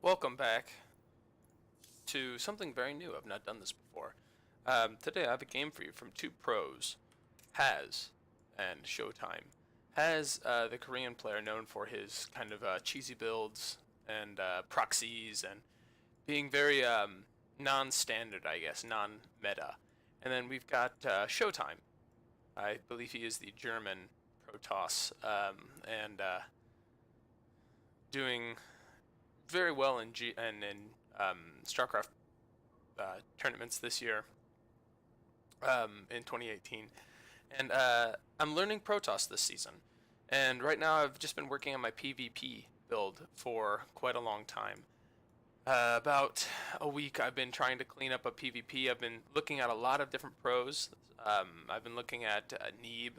Welcome back to something very new. I've not done this before. Today I have a game for you from two pros, Has and Showtime. Has, the Korean player known for his kind of cheesy builds and proxies and being very non-standard, I guess, non-meta. And then we've got Showtime. I believe he is the German Protoss and doing very well in StarCraft tournaments this year in 2018, and I'm learning Protoss this season. And right now I've just been working on my PvP build for quite a long time. About a week I've been trying to clean up a PvP. I've been looking at a lot of different pros. I've been looking at Neeb.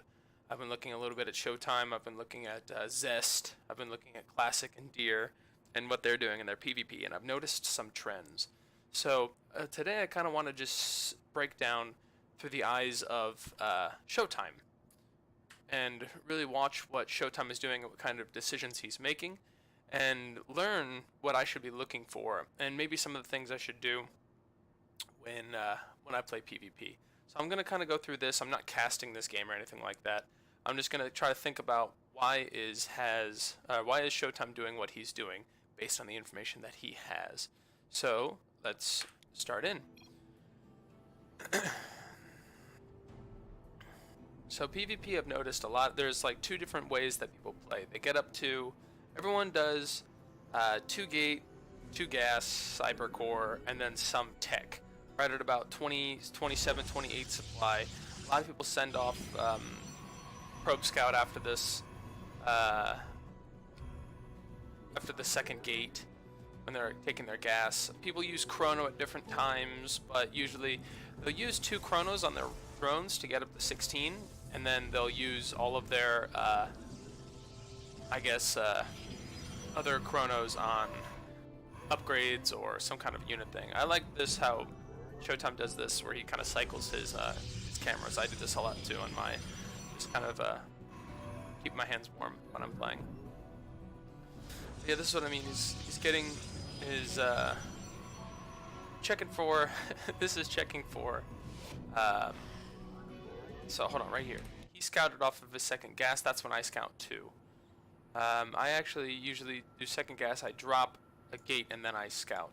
I've been looking a little bit at Showtime. I've been looking at Zest. I've been looking at Classic and Deer and what they're doing in their PvP, and I've noticed some trends. So today I kind of want to just break down through the eyes of Showtime and really watch what Showtime is doing and what kind of decisions he's making, and learn what I should be looking for and maybe some of the things I should do when I play PvP. So I'm going to kind of go through this. I'm not casting this game or anything like that. I'm just going to try to think about why is Showtime doing what he's doing based on the information that he has. So let's start in. So PvP, I've noticed a lot. There's like two different ways that people play. They get up to, everyone does 2 gate, 2 gas, cyber core, and then some tech. Right at about 20, 27, 28 supply. A lot of people send off probe scout after this. After the second gate, when they're taking their gas. People use chrono at different times, but usually they'll use 2 chronos on their drones to get up to 16, and then they'll use all of their other chronos on upgrades or some kind of unit thing. I like this, how Showtime does this, where he kind of cycles his cameras. I do this a lot too on my, just kind of keep my hands warm when I'm playing. Yeah, this is what I mean. He's getting his checking for. This is checking for. So hold on, right here. He scouted off of his second gas. That's when I scout too. I actually usually do second gas. I drop a gate and then I scout.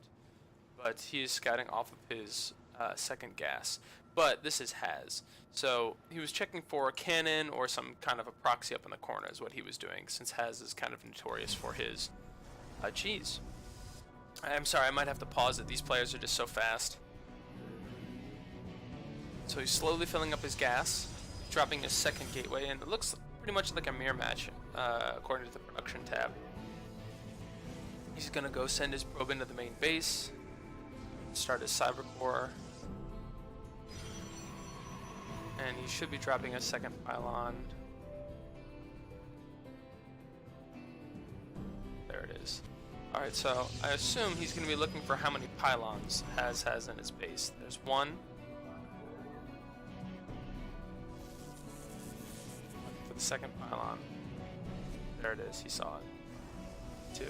But he is scouting off of his second gas. But this is Has. So he was checking for a cannon or some kind of a proxy up in the corner is what he was doing, since Has is kind of notorious for his cheese. I'm sorry, I might have to pause it. These players are just so fast. So he's slowly filling up his gas, dropping his second gateway, and it looks pretty much like a mirror match according to the production tab. He's gonna go send his probe into the main base, start his cyber core, and he should be dropping a second pylon. There it is. Alright, so I assume he's going to be looking for how many pylons Has in his base. There's 1. For the second pylon. There it is, he saw it. 2.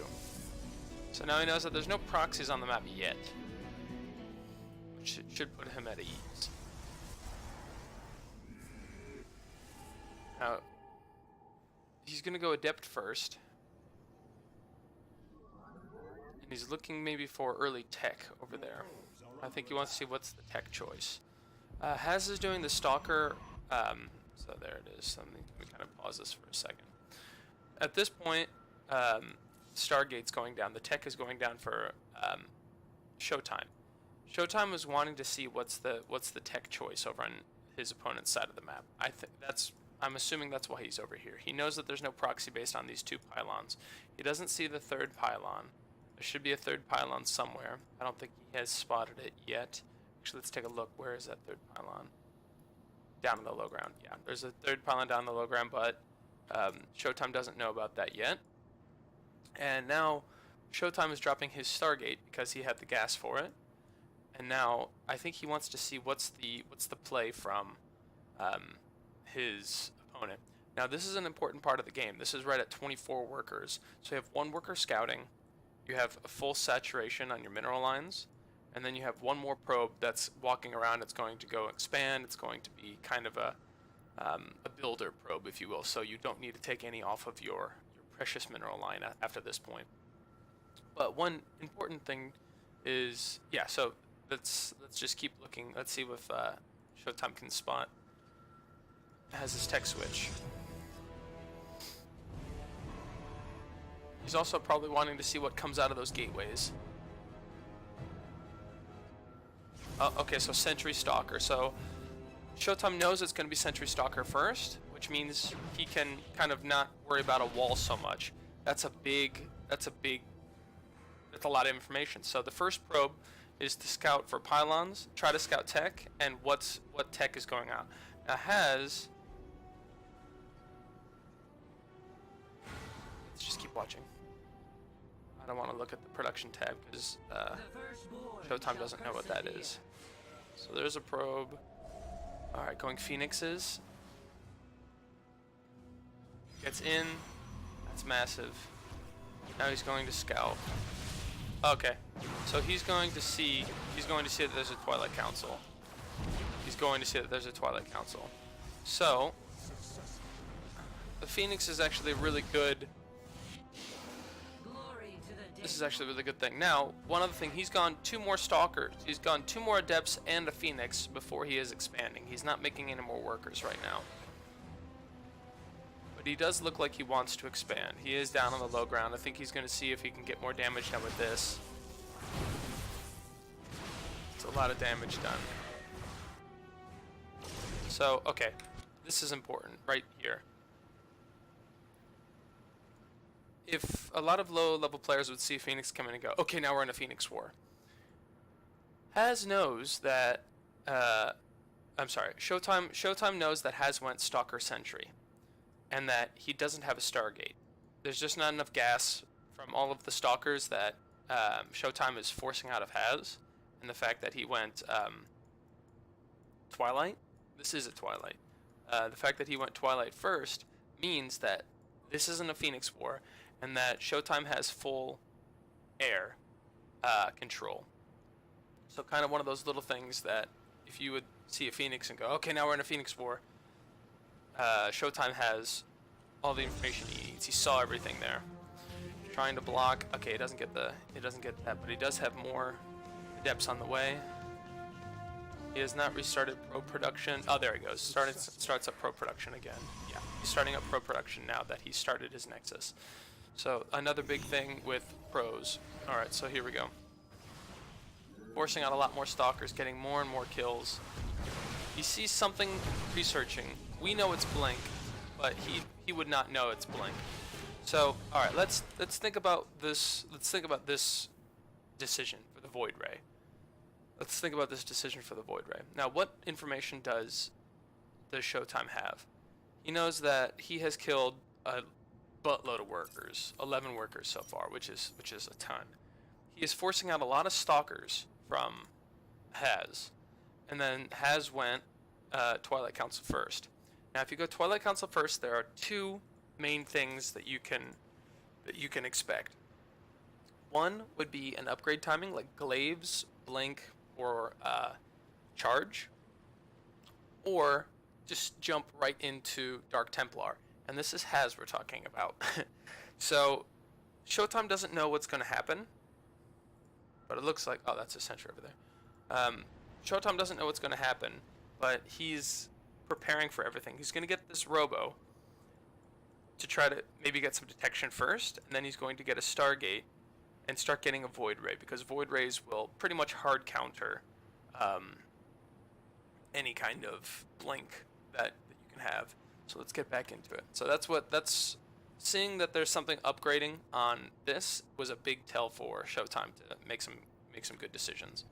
So now he knows that there's no proxies on the map yet, which should put him at ease. Now, he's going to go adept first. And he's looking maybe for early tech over there. I think he wants to see what's the tech choice. Has is doing the stalker. So there it is. Let me kind of pause this for a second. At this point, Stargate's going down. The tech is going down for Showtime. Showtime was wanting to see what's the tech choice over on his opponent's side of the map. I'm assuming that's why he's over here. He knows that there's no proxy based on these 2 pylons. He doesn't see the 3rd pylon. There should be a 3rd pylon somewhere. I don't think he has spotted it yet. Actually, let's take a look. Where is that 3rd pylon? Down in the low ground. Yeah, there's a 3rd pylon down in the low ground, but Showtime doesn't know about that yet. And now Showtime is dropping his Stargate because he had the gas for it. And now I think he wants to see what's the play from his opponent. Now this is an important part of the game. This is right at 24 workers. So you have 1 worker scouting, you have a full saturation on your mineral lines, and then you have one more probe that's walking around. It's going to go expand. It's going to be kind of a builder probe, if you will, so you don't need to take any off of your precious mineral line after this point. But one important thing is, yeah, so let's just keep looking. Let's see if Showtime can spot. It has this tech switch. He's also probably wanting to see what comes out of those gateways. Oh, okay, so Sentry Stalker. So Showtime knows it's going to be Sentry Stalker first, which means he can kind of not worry about a wall so much. That's a lot of information. So the first probe is to scout for pylons, try to scout tech, and what tech is going on. Now Has, let's just keep watching. I don't want to look at the production tab because Showtime doesn't know what that is. So there's a probe. Alright, going Phoenixes. Gets in. That's massive. Now he's going to scout. Okay. So he's going to see that there's a Twilight Council. He's going to see that there's a Twilight Council. So the Phoenix is actually really good. This is actually a really good thing. Now, one other thing, he's gone 2 more Stalkers. He's gone 2 more Adepts and a Phoenix before he is expanding. He's not making any more workers right now. But he does look like he wants to expand. He is down on the low ground. I think he's going to see if he can get more damage done with this. It's a lot of damage done. So, okay. This is important right here. If a lot of low-level players would see Phoenix come in and go, okay, now we're in a Phoenix war. Has knows that, Showtime knows that Has went Stalker Sentry, and that he doesn't have a Stargate. There's just not enough gas from all of the Stalkers that Showtime is forcing out of Has, and the fact that he went Twilight. This is a Twilight. The fact that he went Twilight first means that this isn't a Phoenix war, and that Showtime has full air control. So kind of one of those little things that if you would see a Phoenix and go, okay, now we're in a Phoenix war, Showtime has all the information he needs. He saw everything there. Trying to block. Okay, it doesn't get that, but he does have more Adepts on the way. He has not restarted pro production. Oh, there he goes. Starts up pro production again. Yeah, he's starting up pro production now that he started his Nexus. So another big thing with pros. All right, so here we go. Forcing out a lot more Stalkers, getting more and more kills. He sees something researching. We know it's Blink, but he would not know it's Blink. So all right, let's think about this. Let's think about this decision for the Void Ray. Let's think about this decision for the Void Ray. Now, what information does Showtime have? He knows that he has killed a buttload of workers, 11 workers so far, which is a ton. He is forcing out a lot of Stalkers from Has, and then Has went Twilight Council first. Now, if you go Twilight Council first, there are 2 main things that you can expect. One would be an upgrade timing, like Glaives, Blink, or Charge, or just jump right into Dark Templar. And this is Has we're talking about. So Showtime doesn't know what's going to happen, but it looks like, oh, that's a sentry over there. Showtime doesn't know what's going to happen, but he's preparing for everything. He's going to get this Robo to try to maybe get some detection first, and then he's going to get a Stargate and start getting a Void Ray, because Void Rays will pretty much hard counter any kind of blink that you can have. So let's get back into it. So that's seeing that there's something upgrading on this was a big tell for Showtime to make some good decisions.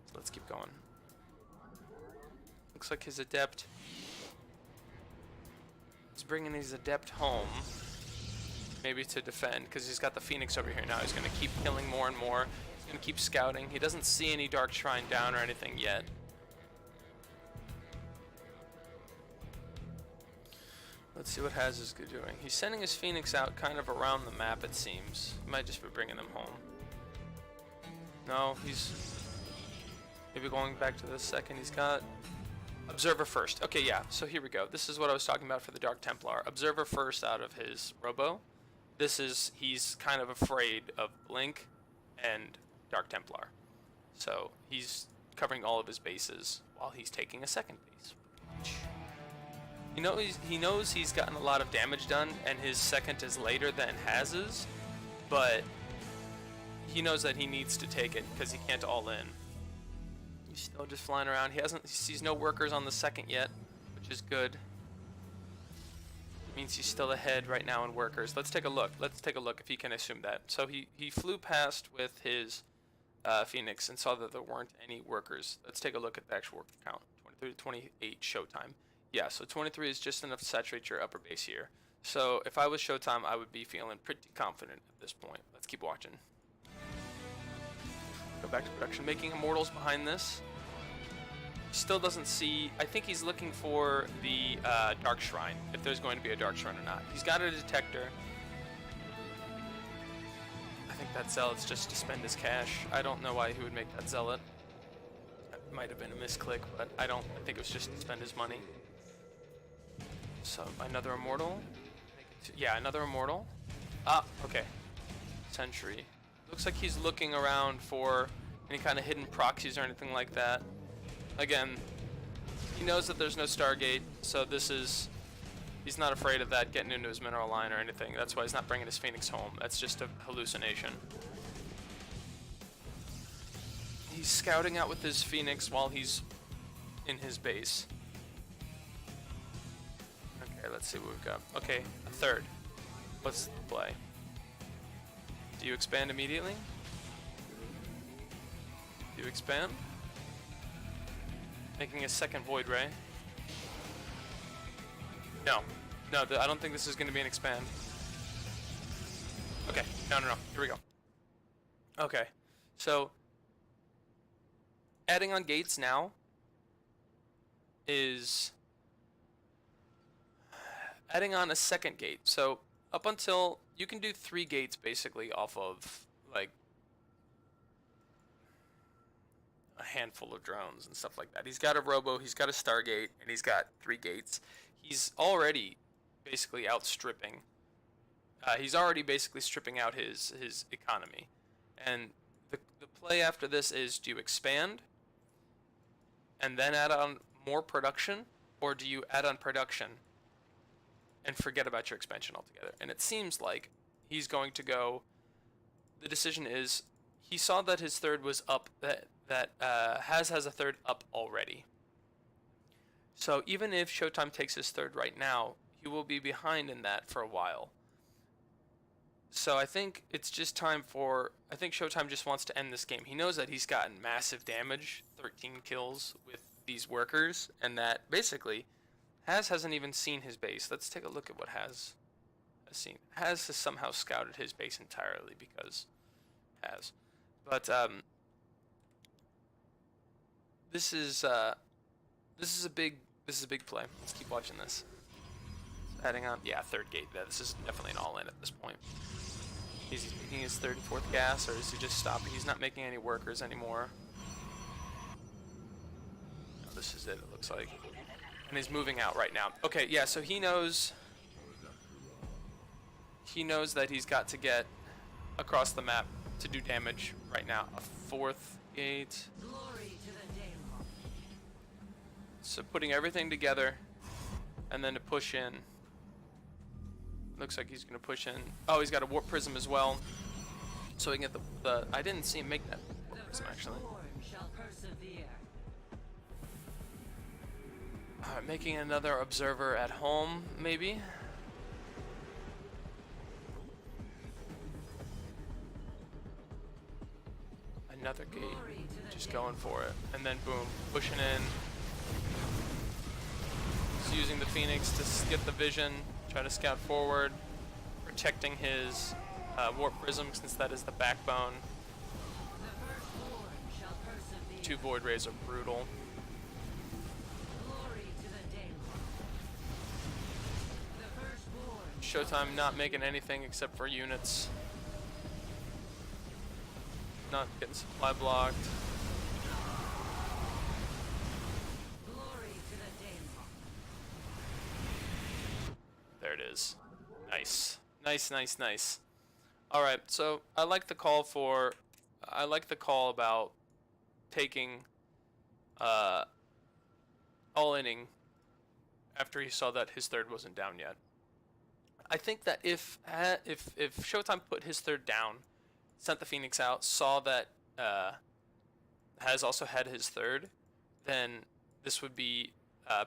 So let's keep going. Looks like his Adept is bringing his Adept home, maybe to defend, because he's got the Phoenix over here now. He's going to keep killing more and more. He's going to keep scouting. He doesn't see any Dark Shrine down or anything yet. Let's see what Has is doing. He's sending his Phoenix out kind of around the map, it seems. He might just be bringing them home. No, he's maybe going back to the second. He's got Observer first. Okay, yeah, so here we go. This is what I was talking about for the Dark Templar. Observer first out of his Robo. He's kind of afraid of Blink and Dark Templar. So he's covering all of his bases while he's taking a second base. He knows he's gotten a lot of damage done, and his second is later than Has's, but he knows that he needs to take it because he can't all in. He's still just flying around. He sees no workers on the second yet, which is good. It means he's still ahead right now in workers. Let's take a look. Let's take a look if he can assume that. So he flew past with his Phoenix and saw that there weren't any workers. Let's take a look at the actual worker count. 23 to 28 Showtime. Yeah, so 23 is just enough to saturate your upper base here. So if I was Showtime, I would be feeling pretty confident at this point. Let's keep watching. Go back to production. Making Immortals behind this. Still doesn't see. I think he's looking for the Dark Shrine, if there's going to be a Dark Shrine or not. He's got a detector. I think that Zealot's just to spend his cash. I don't know why he would make that Zealot. That might have been a misclick, but I think it was just to spend his money. So another Immortal. Yeah, another Immortal. Ah, okay. Sentry. Looks like he's looking around for any kind of hidden proxies or anything like that. Again, he knows that there's no Stargate, so he's not afraid of that getting into his mineral line or anything. That's why he's not bringing his Phoenix home. That's just a hallucination. He's scouting out with his Phoenix while he's in his base. Okay, let's see what we've got. Okay, a third. What's the play? Do you expand immediately? Do you expand? Making a second Void Ray. No. No, I don't think this is going to be an expand. Okay. No. Here we go. Okay. So, adding on gates now is adding on a second gate. So, up until you can do 3 gates basically off of like a handful of drones and stuff like that. He's got a Robo, he's got a Stargate, and he's got 3 gates. He's already basically outstripping. He's already basically stripping out his economy. And the play after this is, do you expand and then add on more production, or do you add on production and forget about your expansion altogether? And it seems like he's going to go. The decision is, he saw that his third was up, that has a third up already. So even if Showtime takes his third right now, he will be behind in that for a while. So I think it's just time for, I think Showtime just wants to end this game. He knows that he's gotten massive damage, 13 kills with these workers, and that basically hasn't even seen his base. Let's take a look at what has seen. Has somehow scouted his base entirely because but this is a big play. Let's keep watching this. Adding on, yeah, third gate. This is definitely an all-in at this point. Is he making his third and fourth gas, or is he just stopping? He's not making any workers anymore. No, this is it looks like. And he's moving out right now. Okay, yeah, so he knows that he's got to get across the map to do damage right now. A fourth gate. So putting everything together and then to push in. Looks like he's going to push in. Oh, he's got a Warp Prism as well. So we can get the I didn't see him make that Warp Prism actually. Alright, making another Observer at home, maybe. Another gate. Just going for it. And then boom, pushing in. He's using the Phoenix to get the vision, try to scout forward, protecting his Warp Prism since that is the backbone. 2 Void Rays are brutal. Showtime not making anything except for units. not getting supply blocked. There it is. Nice. Nice, nice, nice. Alright, so I like the call about taking all-inning after he saw that his third wasn't down yet. I think that if Showtime put his third down, sent the Phoenix out, saw that Has also had his third, then this would be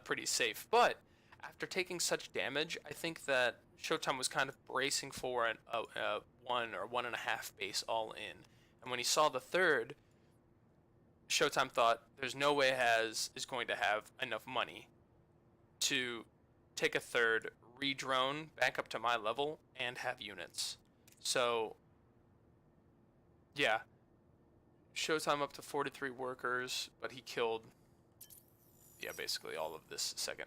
pretty safe. But after taking such damage, I think that Showtime was kind of bracing for a 1 or 1.5 base all in. And when he saw the third, Showtime thought there's no way Has is going to have enough money to take a third, re-drone back up to my level, and have units. So, yeah. Showtime up to 43 workers, but he killed, yeah, basically all of this second.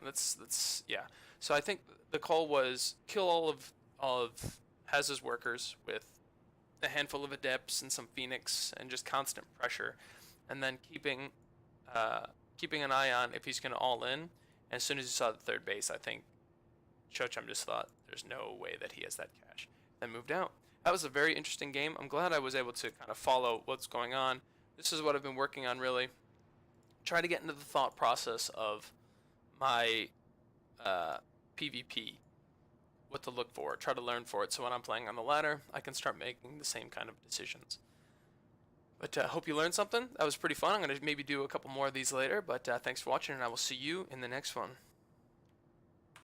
Yeah. So I think the call was kill all of Haz's workers with a handful of adepts and some Phoenix and just constant pressure, and then keeping an eye on if he's going to all in. And as soon as he saw the third base, I think Showtime just thought there's no way that he has that cash. Then moved out. That was a very interesting game. I'm glad I was able to kind of follow what's going on. This is what I've been working on, really. Try to get into the thought process of my PvP, what to look for, try to learn for it, so when I'm playing on the ladder, I can start making the same kind of decisions. But I hope you learned something. That was pretty fun. I'm going to maybe do a couple more of these later, but thanks for watching, and I will see you in the next one.